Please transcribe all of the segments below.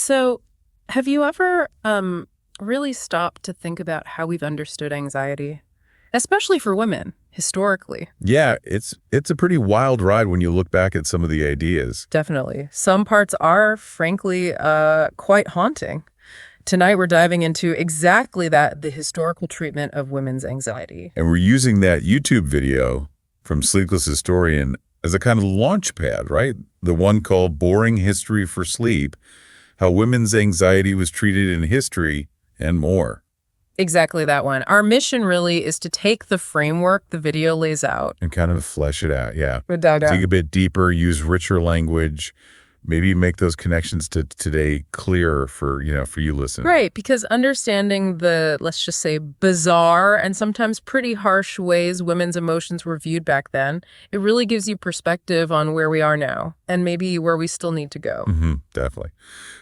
So, have you ever really stopped to think about how we've understood anxiety, especially for women, historically? Yeah, it's a pretty wild ride when you look back at some of the ideas. Definitely. Some parts are, frankly, quite haunting. Tonight, we're diving into exactly that, the historical treatment of women's anxiety. And we're using that YouTube video from Sleepless Historian as a kind of launch pad, right? The one called Boring History for Sleep, how women's anxiety was treated in history and more. Exactly that one. Our mission really is to take the framework the video lays out. And kind of flesh it out, yeah. Without doubt. Dig a bit deeper, use richer language, maybe make those connections to today clearer for you listening. Right, because understanding the, let's just say, bizarre and sometimes pretty harsh ways women's emotions were viewed back then, it really gives you perspective on where we are now and maybe where we still need to go. Definitely.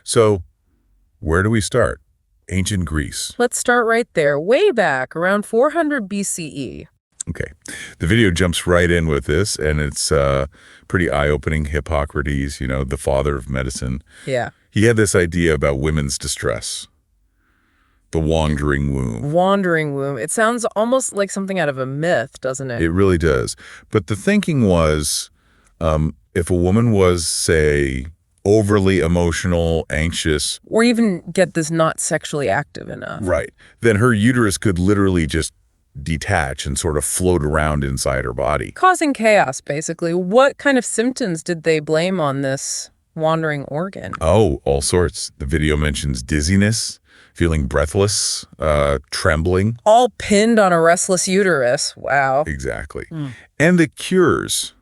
So where do we start? Ancient Greece. Let's start right there, way back, around 400 BCE. Okay. The video jumps right in with this, and it's pretty eye-opening. Hippocrates, the father of medicine. Yeah. He had this idea about women's distress. The wandering womb. Wandering womb. It sounds almost like something out of a myth, doesn't it? It really does. But the thinking was, if a woman was, say, overly emotional, anxious. Or even get this not sexually active enough. Right. Then her uterus could literally just detach and sort of float around inside her body. Causing chaos, basically. What kind of symptoms did they blame on this wandering organ? Oh, all sorts. The video mentions dizziness, feeling breathless, trembling. All pinned on a restless uterus. Wow. Exactly. And the cures.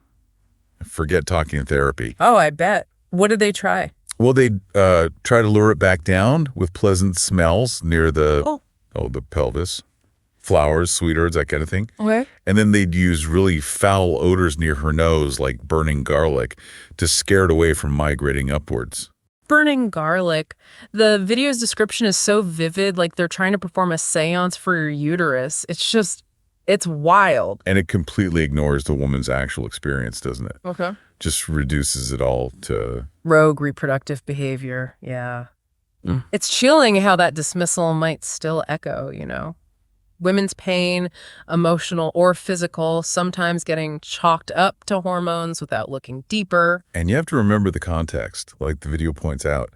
Forget talking therapy. Oh, I bet. What did they try? Well, they'd try to lure it back down with pleasant smells near the pelvis. Flowers, sweet herbs, that kind of thing. Okay. And then they'd use really foul odors near her nose, like burning garlic, to scare it away from migrating upwards. Burning garlic. The video's description is so vivid, like they're trying to perform a seance for your uterus. It's wild. And it completely ignores the woman's actual experience, doesn't it? Okay. Just reduces it all to Rogue reproductive behavior. Yeah. It's chilling how that dismissal might still echo, Women's pain, emotional or physical, sometimes getting chalked up to hormones without looking deeper. And you have to remember the context, like the video points out.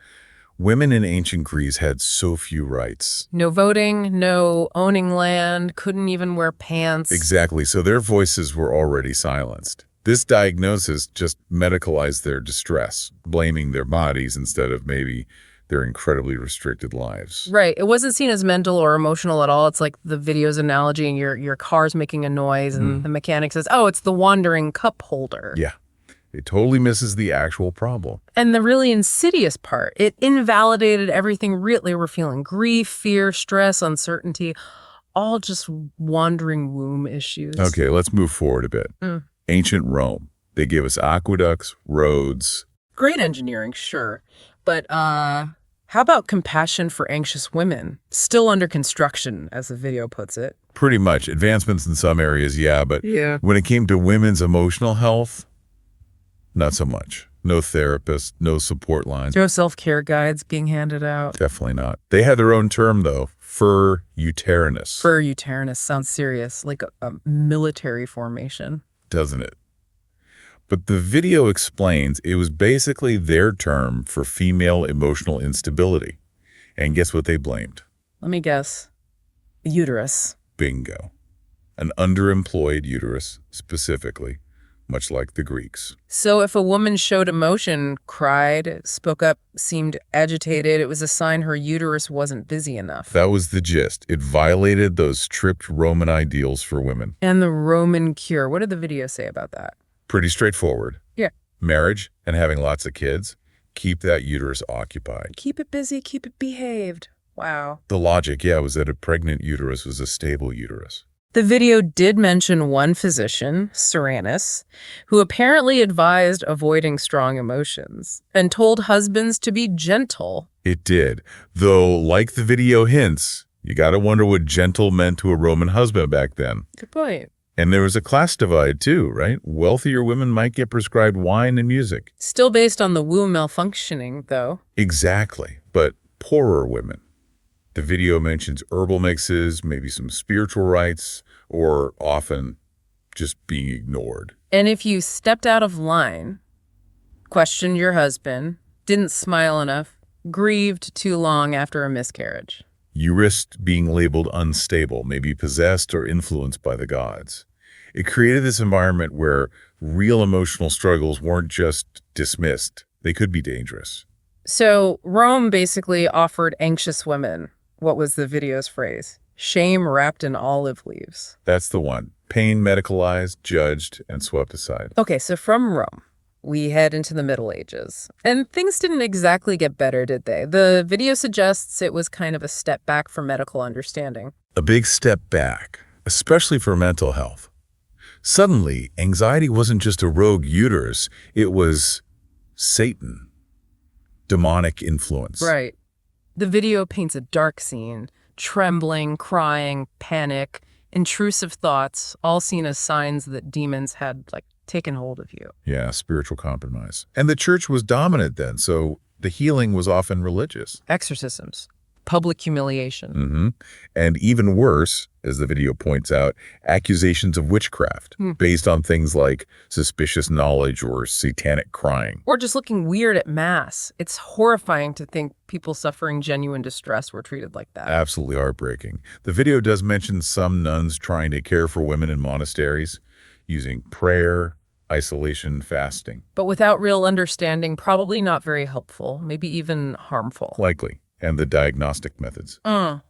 Women in ancient Greece had so few rights. No voting, no owning land, couldn't even wear pants. Exactly, so their voices were already silenced. This diagnosis just medicalized their distress, blaming their bodies instead of maybe their incredibly restricted lives. Right. It wasn't seen as mental or emotional at all. It's like the video's analogy and your car's making a noise and the mechanic says, oh, it's the wandering cup holder. Yeah. It totally misses the actual problem. And the really insidious part, it invalidated everything real. They were feeling grief, fear, stress, uncertainty, all just wandering womb issues. Okay, let's move forward a bit. Ancient Rome. They gave us aqueducts, roads. Great engineering, sure. But how about compassion for anxious women? Still under construction, as the video puts it. Pretty much. Advancements in some areas, yeah, but when it came to women's emotional health, not so much. No therapists, no support lines. No self-care guides being handed out. Definitely not. They had their own term, though, fur uterinus. Fur uterinus sounds serious, like a military formation. Doesn't it? But the video explains it was basically their term for female emotional instability. And guess what they blamed? Let me guess. The uterus. Bingo. An underemployed uterus, specifically, much like the Greeks. So if a woman showed emotion, cried, spoke up, seemed agitated, it was a sign her uterus wasn't busy enough. That was the gist. It violated those strict Roman ideals for women. And the Roman cure. What did the video say about that? Pretty straightforward. Yeah. Marriage and having lots of kids, keep that uterus occupied. Keep it busy, keep it behaved. Wow. The logic, was that a pregnant uterus was a stable uterus. The video did mention one physician, Cyrannus, who apparently advised avoiding strong emotions and told husbands to be gentle. It did. Though, like the video hints, you gotta wonder what gentle meant to a Roman husband back then. Good point. And there was a class divide, too, right? Wealthier women might get prescribed wine and music. Still based on the womb malfunctioning, though. Exactly. but poorer women. The video mentions herbal mixes, maybe some spiritual rites, or often just being ignored. And if you stepped out of line, questioned your husband, didn't smile enough, grieved too long after a miscarriage. You risked being labeled unstable, maybe possessed or influenced by the gods. It created this environment where real emotional struggles weren't just dismissed. They could be dangerous. So Rome basically offered anxious women, what was the video's phrase? Shame wrapped in olive leaves. That's the one. Pain medicalized, judged, and swept aside. Okay, so from Rome, we head into the Middle Ages. And things didn't exactly get better, did they? The video suggests it was kind of a step back for medical understanding. A big step back, especially for mental health. Suddenly, anxiety wasn't just a rogue uterus, it was Satan. Demonic influence. Right. The video paints a dark scene, trembling, crying, panic, intrusive thoughts, all seen as signs that demons had, taken hold of you. Yeah, spiritual compromise. And the church was dominant then, so the healing was often religious. Exorcisms, public humiliation. And even worse, as the video points out, accusations of witchcraft based on things like suspicious knowledge or satanic crying. Or just looking weird at Mass. It's horrifying to think people suffering genuine distress were treated like that. Absolutely heartbreaking. The video does mention some nuns trying to care for women in monasteries using prayer, isolation, fasting. But without real understanding, probably not very helpful, maybe even harmful. Likely. And the diagnostic methods.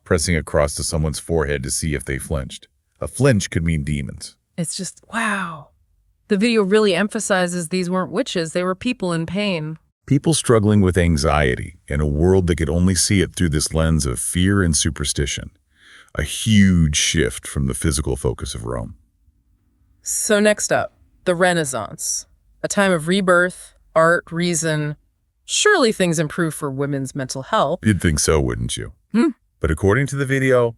Pressing across to someone's forehead to see if they flinched. A flinch could mean demons. It's just, wow. The video really emphasizes these weren't witches, they were people in pain. People struggling with anxiety in a world that could only see it through this lens of fear and superstition. A huge shift from the physical focus of Rome. So next up, the Renaissance. A time of rebirth, art, reason. Surely things improve for women's mental health. You'd think so, wouldn't you? But according to the video,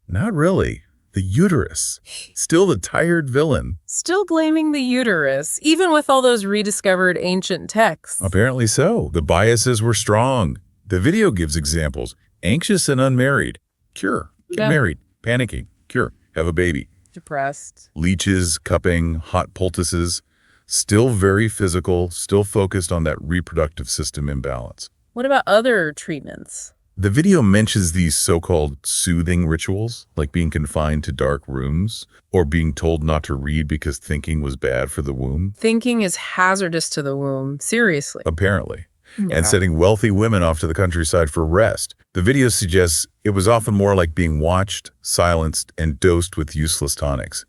not really. The uterus. Still the tired villain. Still blaming the uterus, even with all those rediscovered ancient texts. Apparently so. The biases were strong. The video gives examples. Anxious and unmarried. Cure. Get married. Panicking. Cure. Have a baby. Depressed. Leeches, cupping, hot poultices. Still very physical, still focused on that reproductive system imbalance. What about other treatments? The video mentions these so-called soothing rituals, like being confined to dark rooms or being told not to read because thinking was bad for the womb. Thinking is hazardous to the womb, seriously. Apparently. And sending wealthy women off to the countryside for rest. The video suggests it was often more like being watched, silenced, and dosed with useless tonics.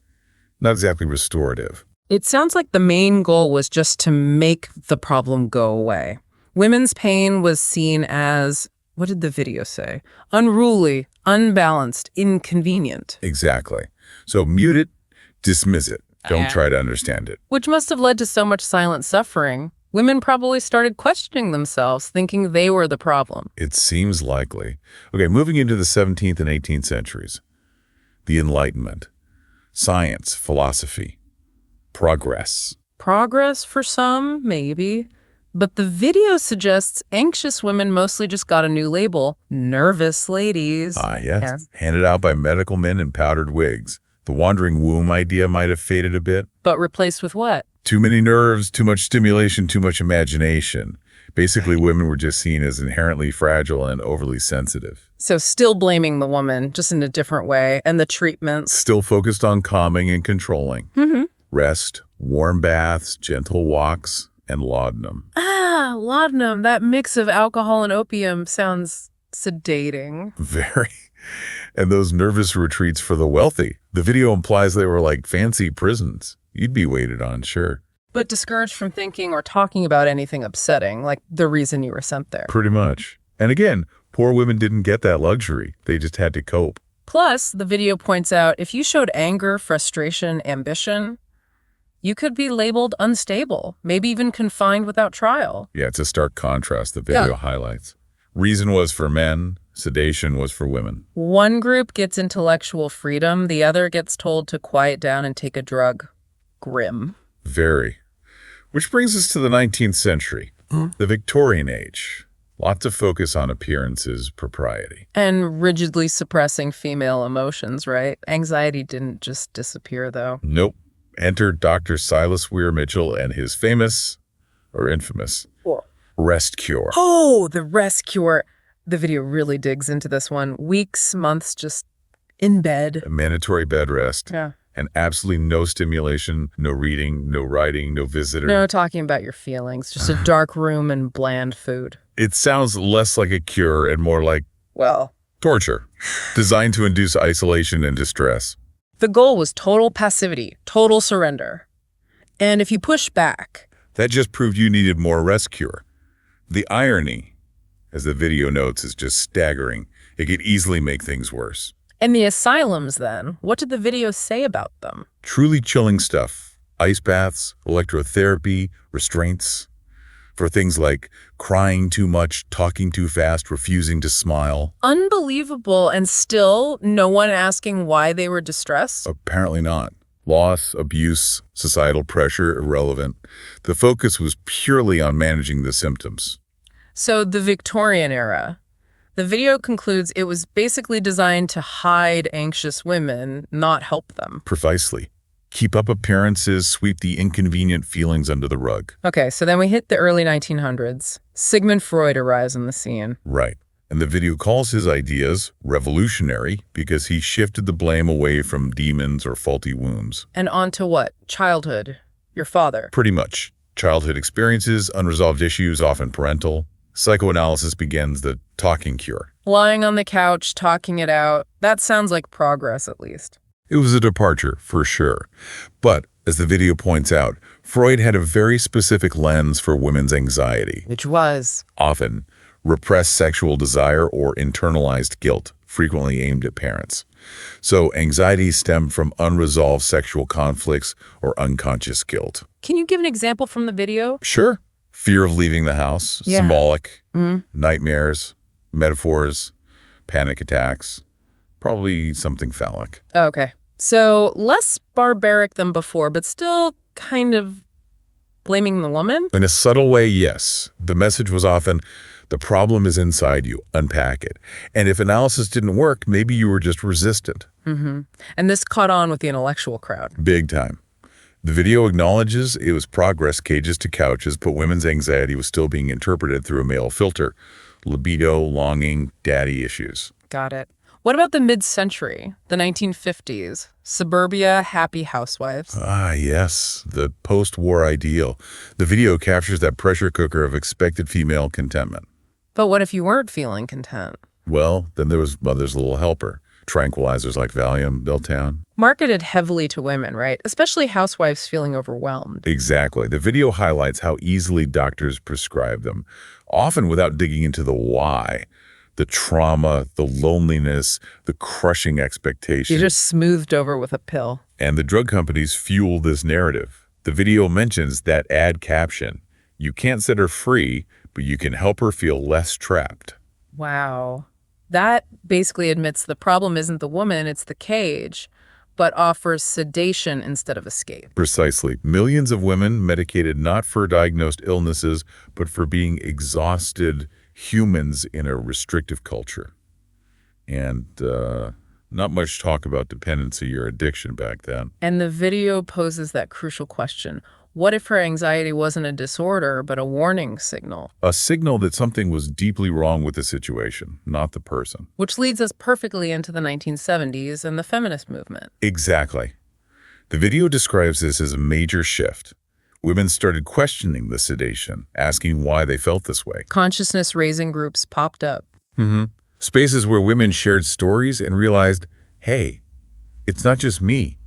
Not exactly restorative. It sounds like the main goal was just to make the problem go away. Women's pain was seen as, what did the video say? Unruly, unbalanced, inconvenient. Exactly. So mute it, dismiss it. Don't try to understand it. Which must have led to so much silent suffering. Women probably started questioning themselves, thinking they were the problem. It seems likely. Okay, moving into the 17th and 18th centuries. The Enlightenment. Science, philosophy. Progress. Progress for some, maybe. But the video suggests anxious women mostly just got a new label, nervous ladies. Yes. Handed out by medical men in powdered wigs. The wandering womb idea might have faded a bit. But replaced with what? Too many nerves, too much stimulation, too much imagination. Basically, women were just seen as inherently fragile and overly sensitive. So still blaming the woman, just in a different way, and the treatments. Still focused on calming and controlling. Rest, warm baths, gentle walks, and laudanum. Laudanum. That mix of alcohol and opium sounds sedating. Very. And those nervous retreats for the wealthy. The video implies they were like fancy prisons. You'd be waited on, sure. But discouraged from thinking or talking about anything upsetting, like the reason you were sent there. Pretty much. And again, poor women didn't get that luxury. They just had to cope. Plus, the video points out if you showed anger, frustration, ambition, you could be labeled unstable, maybe even confined without trial. Yeah, it's a stark contrast the video highlights. Reason was for men, sedation was for women. One group gets intellectual freedom, the other gets told to quiet down and take a drug. Grim. Very. Which brings us to the 19th century, the Victorian age. Lots of focus on appearances, propriety. And rigidly suppressing female emotions, right? Anxiety didn't just disappear, though. Nope. Enter Dr. Silas Weir Mitchell and his famous, or infamous, rest cure. Oh, the rest cure. The video really digs into this one. Weeks, months, just in bed. A mandatory bed rest. Yeah. And absolutely no stimulation, no reading, no writing, no visitor. No talking about your feelings, just a dark room and bland food. It sounds less like a cure and more like Well, torture, designed to induce isolation and distress. the goal was total passivity, total surrender. And if you push back, That just proved you needed more rest cure. The irony, as the video notes, is just staggering. It could easily make things worse. and the asylums then, what did the video say about them? Truly chilling stuff. Ice baths, electrotherapy, restraints. For things like crying too much, talking too fast, refusing to smile. Unbelievable, and still no one asking why they were distressed? Apparently not. Loss, abuse, societal pressure, irrelevant. The focus was purely on managing the symptoms. So the Victorian era. The video concludes it was basically designed to hide anxious women, not help them. Precisely. Keep up appearances, sweep the inconvenient feelings under the rug. Okay, so then we hit the early 1900s. Sigmund Freud arrives on the scene. Right. And the video calls his ideas revolutionary because he shifted the blame away from demons or faulty wounds. And on to what? Childhood. Your father. Pretty much. Childhood experiences, unresolved issues, often parental. Psychoanalysis begins the talking cure. Lying on the couch, talking it out. That sounds like progress, at least. It was a departure, for sure. But, as the video points out, Freud had a very specific lens for women's anxiety. Which was? Often, repressed sexual desire or internalized guilt, frequently aimed at parents. So, anxiety stemmed from unresolved sexual conflicts or unconscious guilt. Can you give an example from the video? Sure. Fear of leaving the house, Yeah. symbolic, Mm. nightmares, metaphors, panic attacks, probably something phallic. Okay. So less barbaric than before, but still kind of blaming the woman? In a subtle way, yes. The message was often, the problem is inside you, unpack it. And if analysis didn't work, maybe you were just resistant. Mm-hmm. And this caught on with the intellectual crowd. Big time. The video acknowledges it was progress, cages to couches, but women's anxiety was still being interpreted through a male filter. Libido, longing, daddy issues. Got it. What about the mid-century, the 1950s? Suburbia, happy housewives. Ah, yes, the post-war ideal. The video captures that pressure cooker of expected female contentment. But what if you weren't feeling content? Well, then there was Mother's Little Helper. Tranquilizers like Valium, Beltown. Marketed heavily to women, right? Especially housewives feeling overwhelmed. Exactly. The video highlights how easily doctors prescribe them, often without digging into the why. The trauma, the loneliness, the crushing expectation. You just smoothed over with a pill. And the drug companies fuel this narrative. The video mentions that ad caption. You can't set her free, but you can help her feel less trapped. Wow. That basically admits the problem isn't the woman, it's the cage, but offers sedation instead of escape. Precisely. Millions of women medicated not for diagnosed illnesses, but for being exhausted humans in a restrictive culture. And not much talk about dependency or addiction back then. And the video poses that crucial question. What if her anxiety wasn't a disorder, but a warning signal? A signal that something was deeply wrong with the situation, not the person. Which leads us perfectly into the 1970s and the feminist movement. Exactly. The video describes this as a major shift. Women started questioning the sedation, asking why they felt this way. Consciousness-raising groups popped up. Spaces where women shared stories and realized, hey, it's not just me.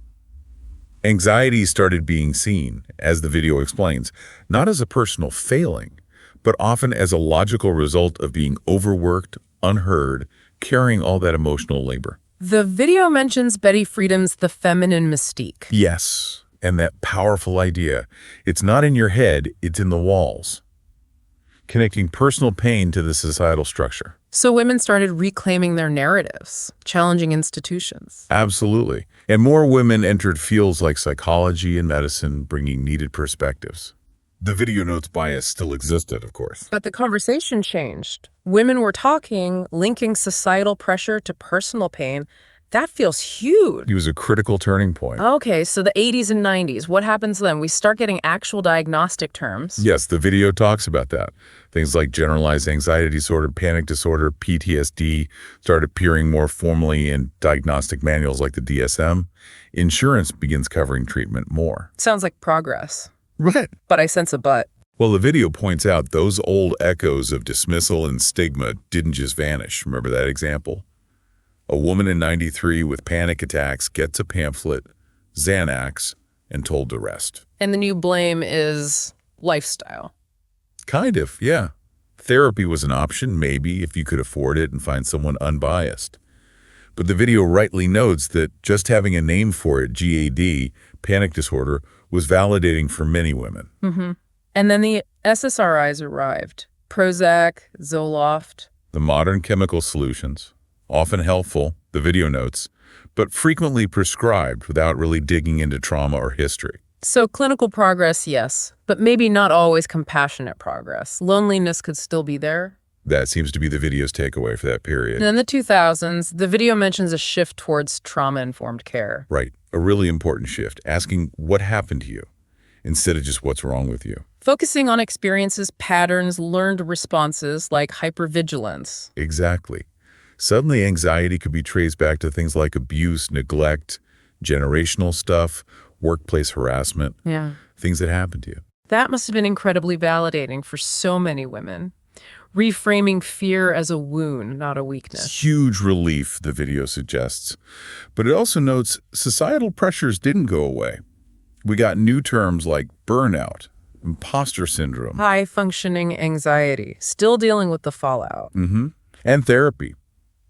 Anxiety started being seen, as the video explains, not as a personal failing, but often as a logical result of being overworked, unheard, carrying all that emotional labor. The video mentions Betty Friedan's The Feminine Mystique. Yes, and that powerful idea. It's not in your head, it's in the walls. Connecting personal pain to the societal structure. So women started reclaiming their narratives, challenging institutions. The video notes bias still existed, of course. But the conversation changed. Women were talking, linking societal pressure to personal pain. That feels huge. It was a critical turning point. Okay, so the 80s and 90s, what happens then? We start getting actual diagnostic terms. Yes, the video talks about that. Things like generalized anxiety disorder, panic disorder, PTSD start appearing more formally in diagnostic manuals like the DSM. Insurance begins covering treatment more. Sounds like progress. Right. But I sense a but. Well, the video points out those old echoes of dismissal and stigma didn't just vanish. Remember that example? A woman in 93 with panic attacks gets a pamphlet, Xanax, and told to rest. And the new blame is lifestyle. Kind of, yeah. Therapy was an option, maybe, if you could afford it and find someone unbiased. But the video rightly notes that just having a name for it, GAD, panic disorder, was validating for many women. And then the SSRIs arrived. Prozac, Zoloft. The modern chemical solutions, often helpful, the video notes, but frequently prescribed without really digging into trauma or history. So clinical progress, yes, but maybe not always compassionate progress. Loneliness could still be there. That seems to be the video's takeaway for that period. And in the 2000s, the video mentions a shift towards trauma-informed care. Right, a really important shift, asking what happened to you instead of just what's wrong with you. Focusing on experiences, patterns, learned responses like hypervigilance. Exactly. Suddenly, anxiety could be traced back to things like abuse, neglect, generational stuff, workplace harassment, things that happened to you. That must have been incredibly validating for so many women. Reframing fear as a wound, not a weakness. Huge relief, the video suggests. But it also notes societal pressures didn't go away. We got new terms like burnout, imposter syndrome, High-functioning anxiety, still dealing with the fallout. and therapy.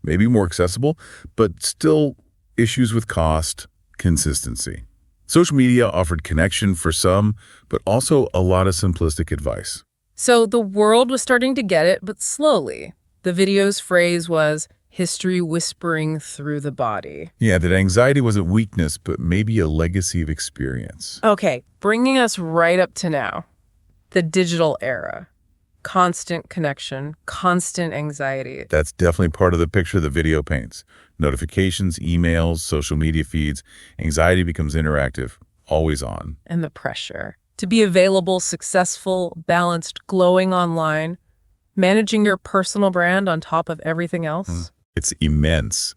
Maybe more accessible, but still issues with cost, consistency. Social media offered connection for some, but also a lot of simplistic advice. So the world was starting to get it, but slowly. The video's phrase was, history whispering through the body. Yeah, that anxiety wasn't weakness, but maybe a legacy of experience. Okay, bringing us right up to now. The digital era. Constant connection, constant anxiety. That's definitely part of the picture the video paints. Notifications, emails, social media feeds. Anxiety becomes interactive, always on. And the pressure. To be available, successful, balanced, glowing online. Managing your personal brand on top of everything else. It's immense.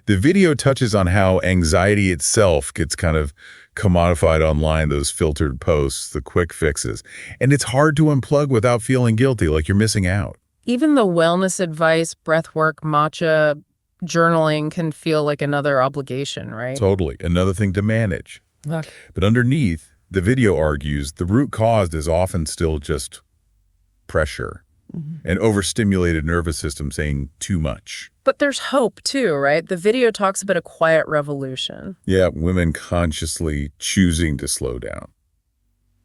The video touches on how anxiety itself gets kind of commodified online, those filtered posts, the quick fixes. And it's hard to unplug without feeling guilty, like you're missing out. Even the wellness advice, breathwork, matcha, journaling can feel like another obligation, right? Totally. Another thing to manage. Look. But underneath, the video argues the root cause is often still just pressure. An overstimulated nervous system saying too much. But there's hope too, right? The video talks about a quiet revolution. Yeah, women consciously choosing to slow down.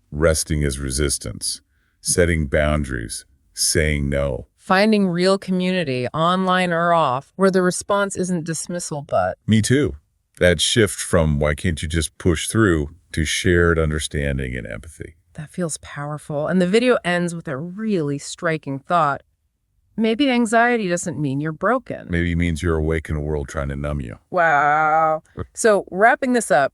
Resting as resistance. Setting boundaries. Saying no. Finding real community, online or off, where the response isn't dismissal, but... Me too. That shift from why can't you just push through to shared understanding and empathy. That feels powerful. And the video ends with a really striking thought. Maybe anxiety doesn't mean you're broken. Maybe it means you're awake in a world trying to numb you. Wow. So wrapping this up,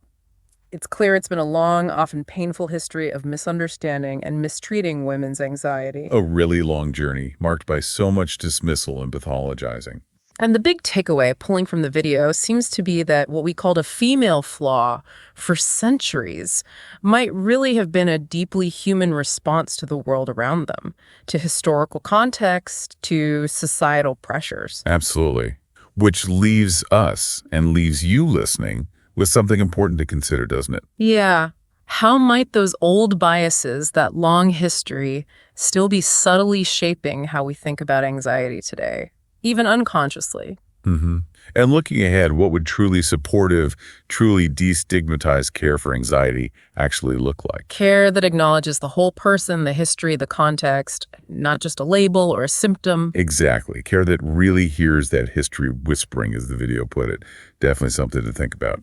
it's clear it's been a long, often painful history of misunderstanding and mistreating women's anxiety. A really long journey marked by so much dismissal and pathologizing. And the big takeaway pulling from the video seems to be that what we called a female flaw for centuries might really have been a deeply human response to the world around them, to historical context, to societal pressures. Absolutely. Which leaves us and leaves you listening with something important to consider, doesn't it? Yeah. How might those old biases, that long history, still be subtly shaping how we think about anxiety today? Even unconsciously. And looking ahead, what would truly supportive, truly destigmatized care for anxiety actually look like? Care that acknowledges the whole person, the history, the context, not just a label or a symptom. Exactly. Care that really hears that history whispering, as the video put it. Definitely something to think about.